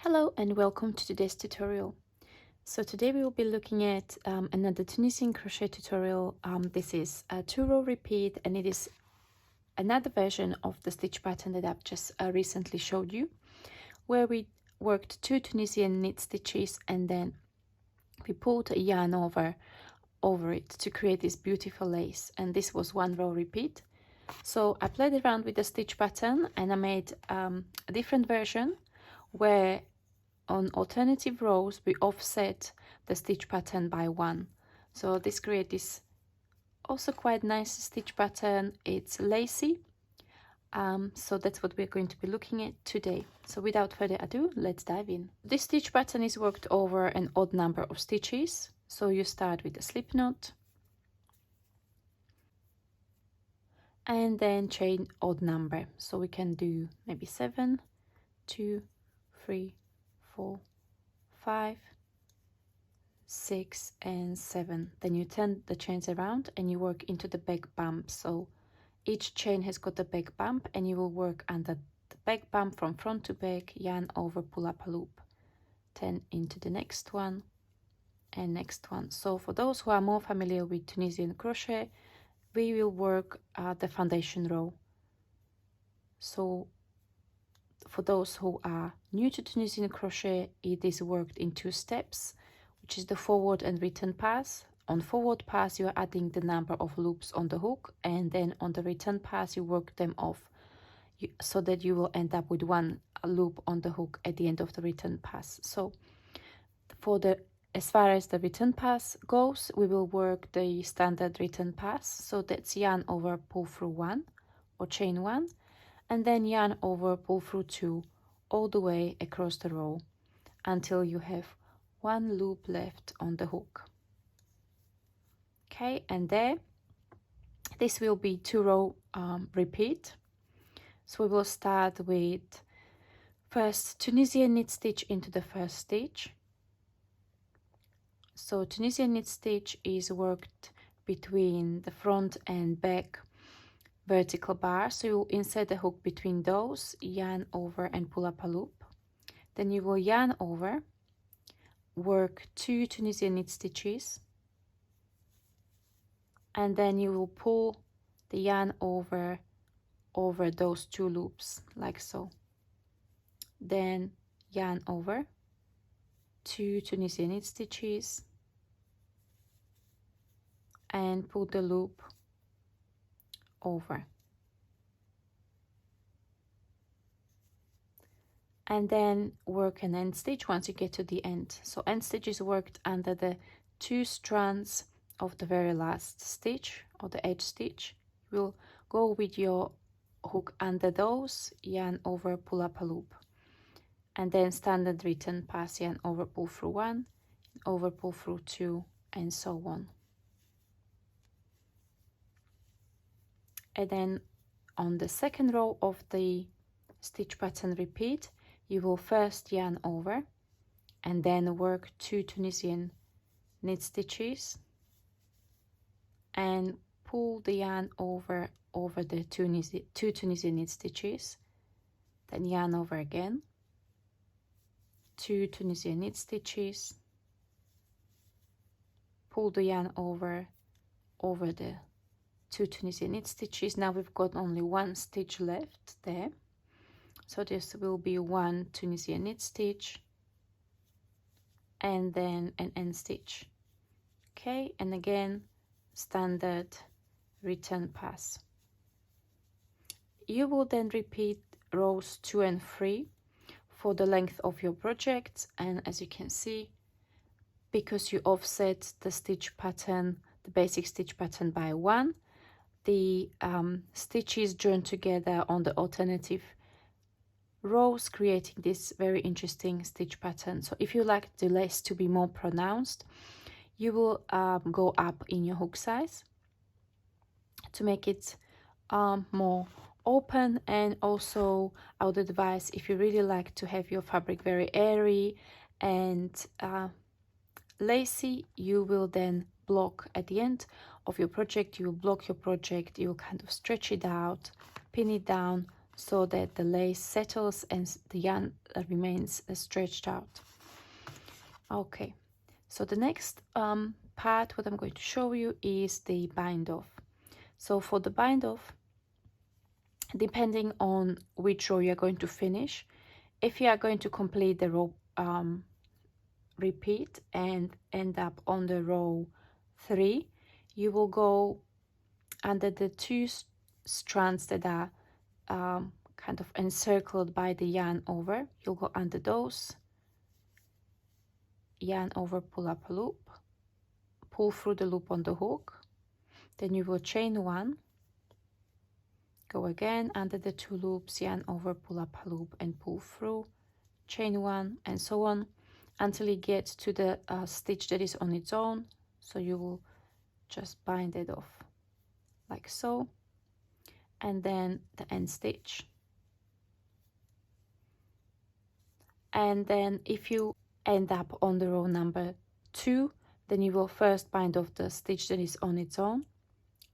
Hello and welcome to today's tutorial. So today we will be looking at another Tunisian crochet tutorial. This is a 2-row repeat and it is another version of the stitch pattern that I've just recently showed you, where we worked 2 Tunisian knit stitches and then we pulled a yarn over it to create this beautiful lace, and this was 1-row repeat. So I played around with the stitch pattern and I made a different version where on alternative rows we offset the stitch pattern by 1. So this creates this also quite nice stitch pattern. It's lacy, so that's what we're going to be looking at today. So without further ado, let's dive in. This stitch pattern is worked over an odd number of stitches. So you start with a slip knot and then chain odd number. So we can do maybe 7, 2, 3, 4, 5, 6 and 7. Then you turn the chains around and you work into the back bump. So each chain has got a back bump and you will work under the back bump from front to back, yarn over, pull up a loop, turn into the next one and next one. So for those who are more familiar with Tunisian crochet, we will work the foundation row. So for those who are new to Tunisian crochet, it is worked in 2 steps, which is the forward and return pass. On forward pass, you are adding the number of loops on the hook, and then on the return pass, you work them off so that you will end up with 1 loop on the hook at the end of the return pass. So as far as the return pass goes, we will work the standard return pass. So that's yarn over, pull through 1 or chain 1, and then yarn over, pull through 2 all the way across the row until you have 1 loop left on the hook. Okay, and there, this will be 2-row repeat. So we will start with first Tunisian knit stitch into the first stitch. So Tunisian knit stitch is worked between the front and back vertical bar. So you will insert the hook between those, yarn over and pull up a loop. Then you will yarn over, work 2 Tunisian knit stitches, and then you will pull the yarn over those 2 loops like so. Then yarn over, 2 Tunisian knit stitches, and pull the loop over. And then work an end stitch once you get to the end. So end stitch is worked under the 2 strands of the very last stitch or the edge stitch. You will go with your hook under those, yarn over, pull up a loop, and then standard return pass, yarn over, pull through 1, over, pull through 2, and so on. And then on the second row of the stitch pattern repeat, you will first yarn over and then work 2 Tunisian knit stitches and pull the yarn over the 2 Tunisian knit stitches, then yarn over again, 2 Tunisian knit stitches, pull the yarn over the 2 Tunisian knit stitches. Now we've got only 1 stitch left there, so this will be 1 Tunisian knit stitch and then an end stitch. Okay, and again standard return pass. You will then repeat rows 2 and 3 for the length of your project, and as you can see, because you offset the stitch pattern, the basic stitch pattern by 1, the stitches join together on the alternative rows, creating this very interesting stitch pattern. So if you like the lace to be more pronounced, you will go up in your hook size to make it more open. And also I would advise, if you really like to have your fabric very airy and lacy, you will then block at the end of your project. You will block your project, you will kind of stretch it out, pin it down so that the lace settles and the yarn remains stretched out. Okay, so the next part what I'm going to show you is the bind off. So for the bind off, depending on which row you're going to finish, if you are going to complete the row repeat and end up on the row 3, you will go under the two strands that are kind of encircled by the yarn over. You'll go under those, yarn over, pull up a loop, pull through the loop on the hook, then you will chain 1, go again under the 2 loops, yarn over, pull up a loop and pull through, chain 1, and so on until you get to the stitch that is on its own. So you will just bind it off like so, and then the end stitch. And then if you end up on the row number 2, then you will first bind off the stitch that is on its own,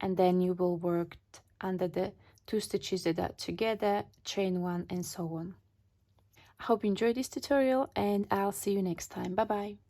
and then you will work under the 2 stitches that are together, chain 1, and so on. I hope you enjoyed this tutorial, and I'll see you next time. Bye bye.